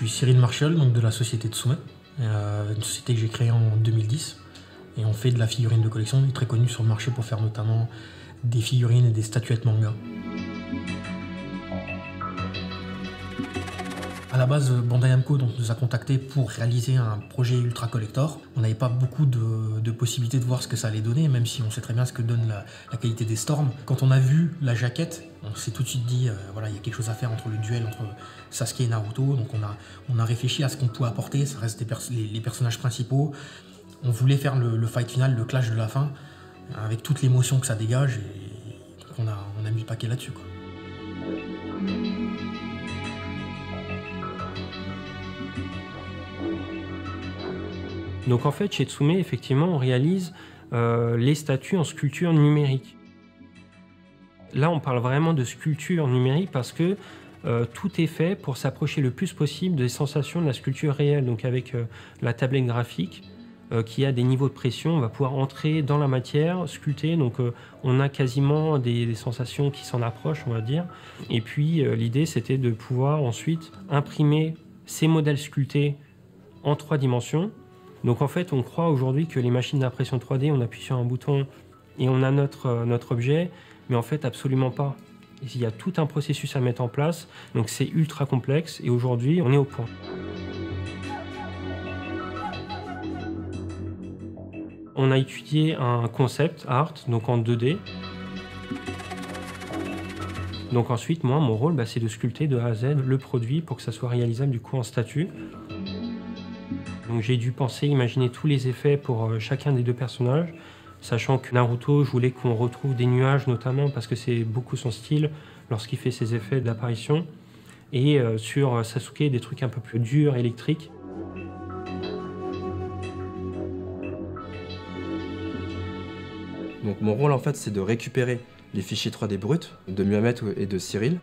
suis Cyril Martial, donc de la société Tsume, une société que j'ai créée en 2010. Et on fait de la figurine de collection, on est très connu sur le marché pour faire notamment des figurines et des statuettes manga. À la base, Bandai Namco nous a contactés pour réaliser un projet ultra collector. On n'avait pas beaucoup de possibilités de voir ce que ça allait donner, même si on sait très bien ce que donne la qualité des Storms. Quand on a vu la jaquette, on s'est tout de suite dit, voilà, il y a quelque chose à faire entre le duel entre Sasuke et Naruto. Donc on a réfléchi à ce qu'on pouvait apporter, ça reste les personnages principaux. On voulait faire le fight final, le clash de la fin, avec toute l'émotion que ça dégage, et donc on a mis le paquet là-dessus, quoi. Donc en fait, chez Tsume, effectivement, on réalise les statues en sculpture numérique. Là, on parle vraiment de sculpture numérique parce que tout est fait pour s'approcher le plus possible des sensations de la sculpture réelle. Donc avec la tablette graphique qui a des niveaux de pression, on va pouvoir entrer dans la matière, sculpter. Donc on a quasiment des sensations qui s'en approchent, on va dire. Et puis l'idée, c'était de pouvoir ensuite imprimer ces modèles sculptés en 3 dimensions. Donc en fait, on croit aujourd'hui que les machines d'impression 3D, on appuie sur un bouton et on a notre objet, mais en fait, absolument pas. Il y a tout un processus à mettre en place, donc c'est ultra complexe, et aujourd'hui, on est au point. On a étudié un concept art, donc en 2D. Donc ensuite, moi, mon rôle, c'est de sculpter de A à Z le produit pour que ça soit réalisable du coup en statue. Donc j'ai dû imaginer tous les effets pour chacun des 2 personnages, sachant que Naruto, je voulais qu'on retrouve des nuages notamment parce que c'est beaucoup son style lorsqu'il fait ses effets d'apparition. Et sur Sasuke, des trucs un peu plus durs, électriques. Donc mon rôle en fait c'est de récupérer les fichiers 3D bruts de Muhammad et de Cyril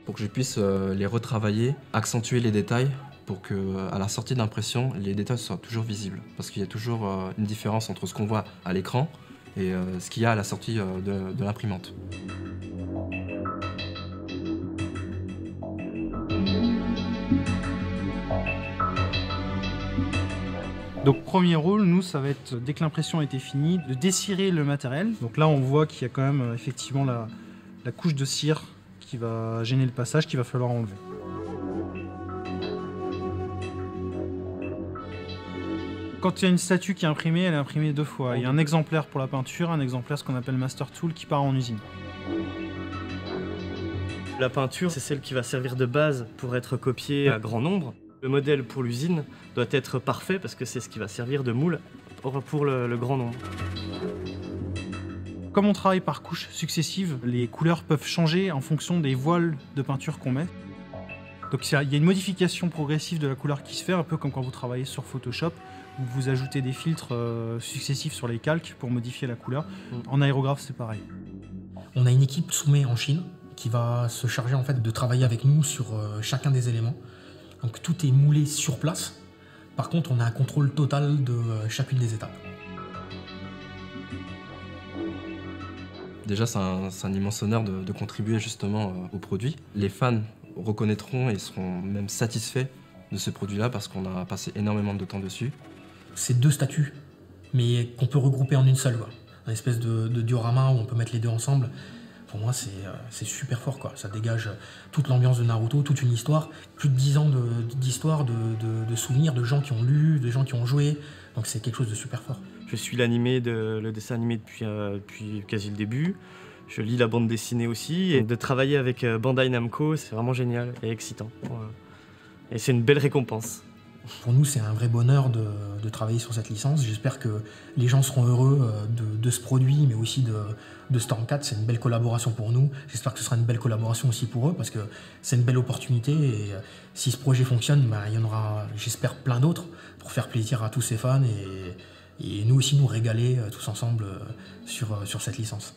pour que je puisse les retravailler, accentuer les détails pour qu'à la sortie d'impression, les détails soient toujours visibles. Parce qu'il y a toujours une différence entre ce qu'on voit à l'écran et ce qu'il y a à la sortie de l'imprimante. Donc premier rôle, nous, ça va être, dès que l'impression a été finie, de descirer le matériel. Donc là, on voit qu'il y a quand même effectivement la couche de cire qui va gêner le passage, qu'il va falloir enlever. Quand il y a une statue qui est imprimée, elle est imprimée 2 fois. Il y a un exemplaire pour la peinture, un exemplaire ce qu'on appelle Master Tool qui part en usine. La peinture, c'est celle qui va servir de base pour être copiée à grand nombre. Le modèle pour l'usine doit être parfait parce que c'est ce qui va servir de moule pour le grand nombre. Comme on travaille par couches successives, les couleurs peuvent changer en fonction des voiles de peinture qu'on met. Donc il y a une modification progressive de la couleur qui se fait, un peu comme quand vous travaillez sur Photoshop, où vous ajoutez des filtres successifs sur les calques pour modifier la couleur. En aérographe, c'est pareil. On a une équipe Tsume en Chine qui va se charger en fait de travailler avec nous sur chacun des éléments. Donc tout est moulé sur place. Par contre, on a un contrôle total de chacune des étapes. Déjà, c'est un immense honneur de contribuer justement au produit. Les fans reconnaîtront et seront même satisfaits de ce produit-là parce qu'on a passé énormément de temps dessus. C'est 2 statues, mais qu'on peut regrouper en une seule, quoi. Un espèce de diorama où on peut mettre les 2 ensemble. Pour moi, c'est super fort, quoi. Ça dégage toute l'ambiance de Naruto, toute une histoire. Plus de 10 ans d'histoire, de souvenirs, de gens qui ont lu, de gens qui ont joué. Donc c'est quelque chose de super fort. Je suis le dessin animé depuis quasi le début. Je lis la bande dessinée aussi. Et de travailler avec Bandai Namco, c'est vraiment génial et excitant. Et c'est une belle récompense. Pour nous, c'est un vrai bonheur de travailler sur cette licence. J'espère que les gens seront heureux de ce produit, mais aussi de Storm 4. C'est une belle collaboration pour nous. J'espère que ce sera une belle collaboration aussi pour eux, parce que c'est une belle opportunité. Et si ce projet fonctionne, il y en aura, j'espère, plein d'autres pour faire plaisir à tous ces fans et nous aussi nous régaler tous ensemble sur cette licence.